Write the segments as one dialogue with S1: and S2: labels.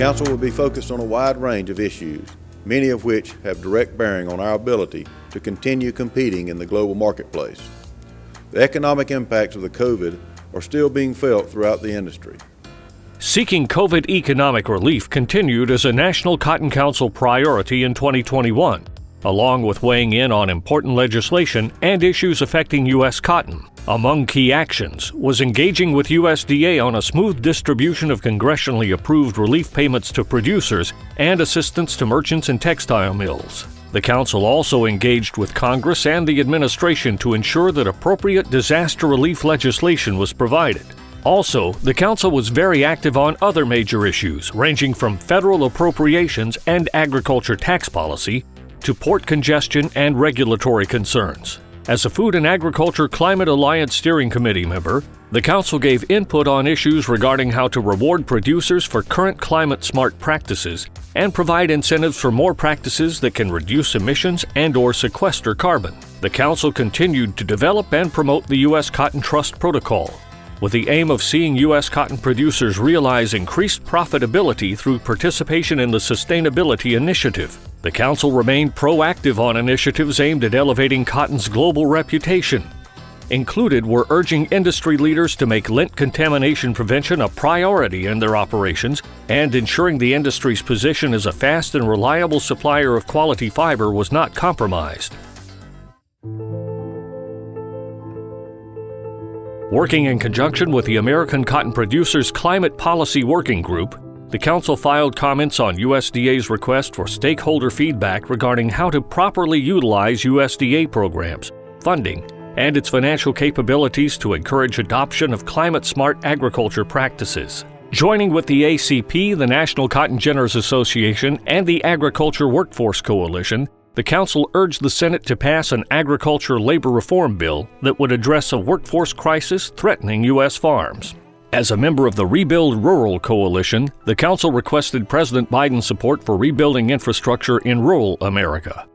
S1: Council will be focused on a wide range of issues, many of which have direct bearing on our ability to continue competing in the global marketplace. The economic impacts of the COVID are still being felt throughout the industry.
S2: Seeking COVID economic relief continued as a National Cotton Council priority in 2021, along with weighing in on important legislation and issues affecting U.S. cotton. Among key actions was engaging with USDA on a smooth distribution of congressionally approved relief payments to producers and assistance to merchants and textile mills. The Council also engaged with Congress and the administration to ensure that appropriate disaster relief legislation was provided. Also, the Council was very active on other major issues, ranging from federal appropriations and agriculture tax policy to port congestion and regulatory concerns. As a Food and Agriculture Climate Alliance Steering Committee member, the Council gave input on issues regarding how to reward producers for current climate-smart practices and provide incentives for more practices that can reduce emissions and/or sequester carbon. The Council continued to develop and promote the U.S. Cotton Trust Protocol, with the aim of seeing U.S. cotton producers realize increased profitability through participation in the Sustainability Initiative. The Council remained proactive on initiatives aimed at elevating cotton's global reputation. Included were urging industry leaders to make lint contamination prevention a priority in their operations and ensuring the industry's position as a fast and reliable supplier of quality fiber was not compromised. Working in conjunction with the American Cotton Producers Climate Policy Working Group, the Council filed comments on USDA's request for stakeholder feedback regarding how to properly utilize USDA programs, funding, and its financial capabilities to encourage adoption of climate-smart agriculture practices. Joining with the ACP, the National Cotton Ginners Association, and the Agriculture Workforce Coalition, the Council urged the Senate to pass an agriculture labor reform bill that would address a workforce crisis threatening U.S. farms. As a member of the Rebuild Rural Coalition, the Council requested President Biden's support for rebuilding infrastructure in rural America.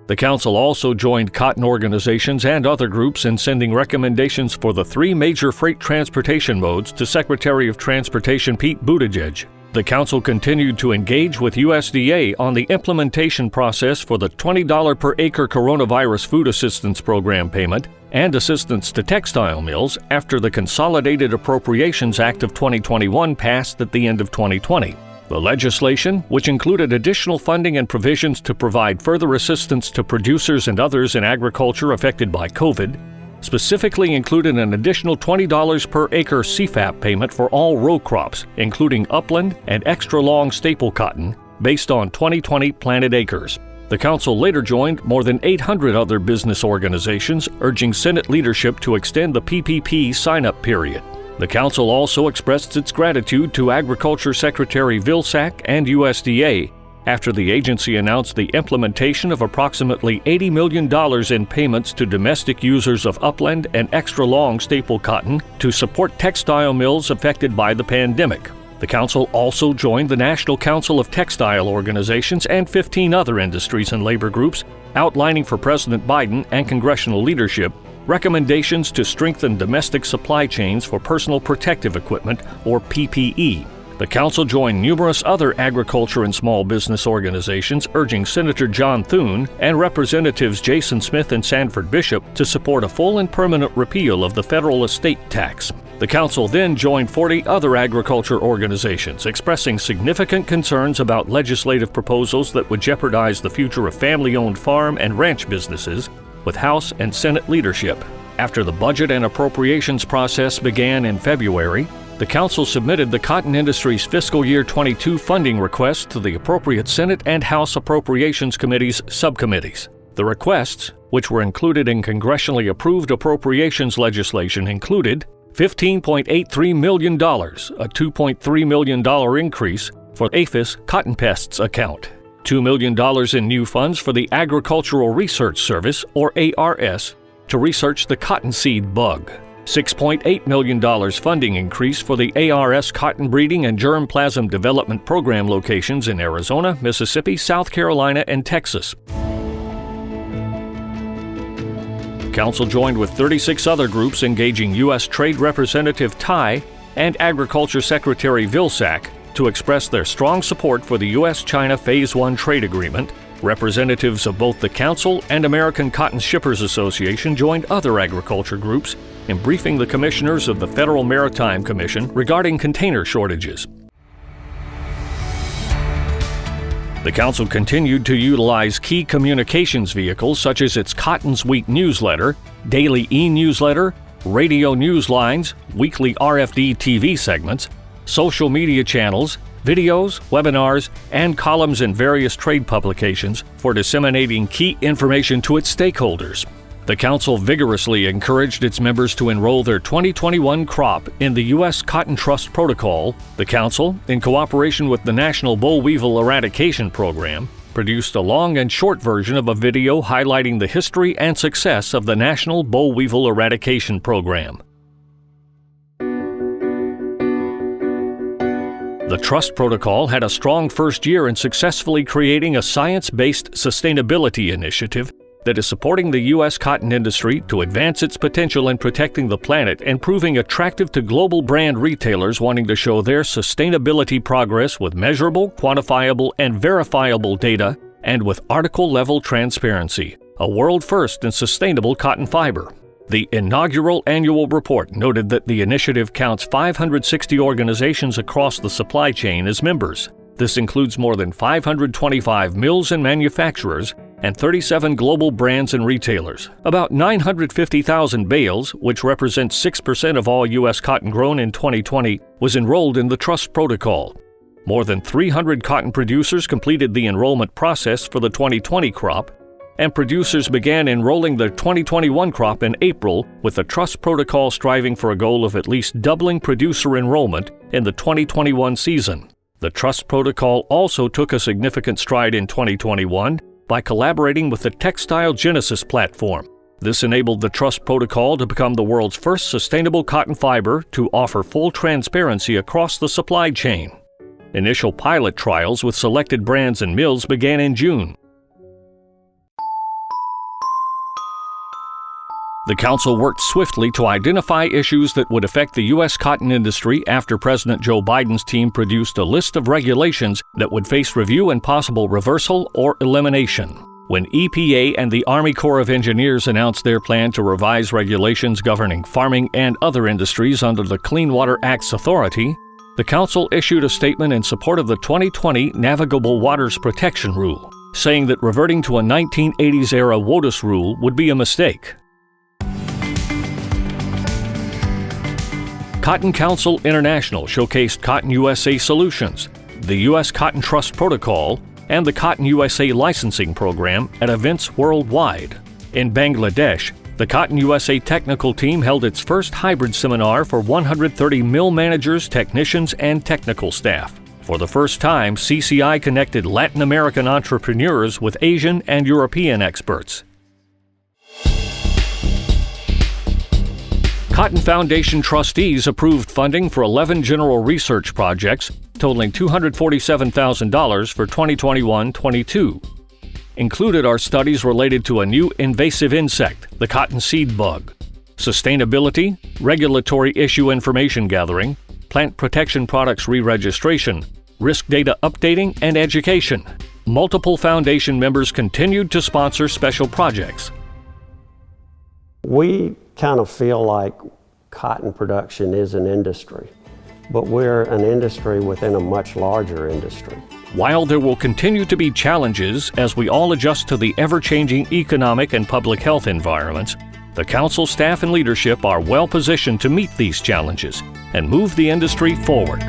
S2: The Council also joined cotton organizations and other groups in sending recommendations for the 3 major freight transportation modes to Secretary of Transportation Pete Buttigieg. The Council continued to engage with USDA on the implementation process for the $20 per acre Coronavirus Food Assistance Program payment and assistance to textile mills after the Consolidated Appropriations Act of 2021 passed at the end of 2020. The legislation, which included additional funding and provisions to provide further assistance to producers and others in agriculture affected by COVID, specifically included an additional $20 per acre CFAP payment for all row crops, including upland and extra-long staple cotton, based on 2020 planted acres. The Council later joined more than 800 other business organizations urging Senate leadership to extend the PPP sign-up period. The Council also expressed its gratitude to Agriculture Secretary Vilsack and USDA after the agency announced the implementation of approximately $80 million in payments to domestic users of upland and extra-long staple cotton to support textile mills affected by the pandemic. The Council also joined the National Council of Textile Organizations and 15 other industries and labor groups, outlining for President Biden and congressional leadership recommendations to strengthen domestic supply chains for personal protective equipment, or PPE. The Council joined numerous other agriculture and small business organizations urging Senator John Thune and Representatives Jason Smith and Sanford Bishop to support a full and permanent repeal of the federal estate tax. The Council then joined 40 other agriculture organizations expressing significant concerns about legislative proposals that would jeopardize the future of family-owned farm and ranch businesses with House and Senate leadership. After the budget and appropriations process began in February, the Council submitted the cotton industry's fiscal year 22 funding request to the appropriate Senate and House Appropriations Committees subcommittees. The requests, which were included in congressionally approved appropriations legislation, included $15.83 million, a $2.3 million increase for Aphis Cotton Pests account, $2 million in new funds for the Agricultural Research Service, or ARS, to research the cottonseed bug, $6.8 million funding increase for the ARS cotton breeding and germplasm development program locations in Arizona, Mississippi, South Carolina, and Texas. Council joined with 36 other groups engaging U.S. Trade Representative Tai and Agriculture Secretary Vilsack to express their strong support for the U.S.-China Phase 1 trade agreement. Representatives of both the Council and American Cotton Shippers Association joined other agriculture groups in briefing the commissioners of the Federal Maritime Commission regarding container shortages. The Council continued to utilize key communications vehicles such as its Cotton's Week newsletter, daily e-newsletter, radio news lines, weekly RFD TV segments, social media channels, videos, webinars, and columns in various trade publications for disseminating key information to its stakeholders. The Council vigorously encouraged its members to enroll their 2021 crop in the U.S. Cotton Trust Protocol. The Council, in cooperation with the National Boll Weevil Eradication Program, produced a long and short version of a video highlighting the history and success of the National Boll Weevil Eradication Program. The Trust Protocol had a strong first year in successfully creating a science-based sustainability initiative that is supporting the U.S. cotton industry to advance its potential in protecting the planet and proving attractive to global brand retailers wanting to show their sustainability progress with measurable, quantifiable, and verifiable data, and with article-level transparency, a world first in sustainable cotton fiber. The inaugural annual report noted that the initiative counts 560 organizations across the supply chain as members. This includes more than 525 mills and manufacturers and 37 global brands and retailers. About 950,000 bales, which represents 6% of all U.S. cotton grown in 2020, was enrolled in the Trust Protocol. More than 300 cotton producers completed the enrollment process for the 2020 crop, and producers began enrolling their 2021 crop in April, with the Trust Protocol striving for a goal of at least doubling producer enrollment in the 2021 season. The Trust Protocol also took a significant stride in 2021 by collaborating with the Textile Genesis platform. This enabled the Trust Protocol to become the world's first sustainable cotton fiber to offer full transparency across the supply chain. Initial pilot trials with selected brands and mills began in June. The Council worked swiftly to identify issues that would affect the U.S. cotton industry after President Joe Biden's team produced a list of regulations that would face review and possible reversal or elimination. When EPA and the Army Corps of Engineers announced their plan to revise regulations governing farming and other industries under the Clean Water Act's authority, the Council issued a statement in support of the 2020 Navigable Waters Protection Rule, saying that reverting to a 1980s-era WOTUS rule would be a mistake. Cotton Council International showcased Cotton USA Solutions, the U.S. Cotton Trust Protocol, and the Cotton USA Licensing Program at events worldwide. In Bangladesh, the Cotton USA technical team held its first hybrid seminar for 130 mill managers, technicians, and technical staff. For the first time, CCI connected Latin American entrepreneurs with Asian and European experts. Cotton Foundation trustees approved funding for 11 general research projects totaling $247,000 for 2021-22. Included are studies related to a new invasive insect, the cotton seed bug, sustainability, regulatory issue information gathering, plant protection products re-registration, risk data updating, and education. Multiple foundation members continued to sponsor special projects.
S3: We kind of feel like cotton production is an industry, but we're an industry within a much larger industry.
S2: While there will continue to be challenges as we all adjust to the ever-changing economic and public health environments, the Council staff and leadership are well positioned to meet these challenges and move the industry forward.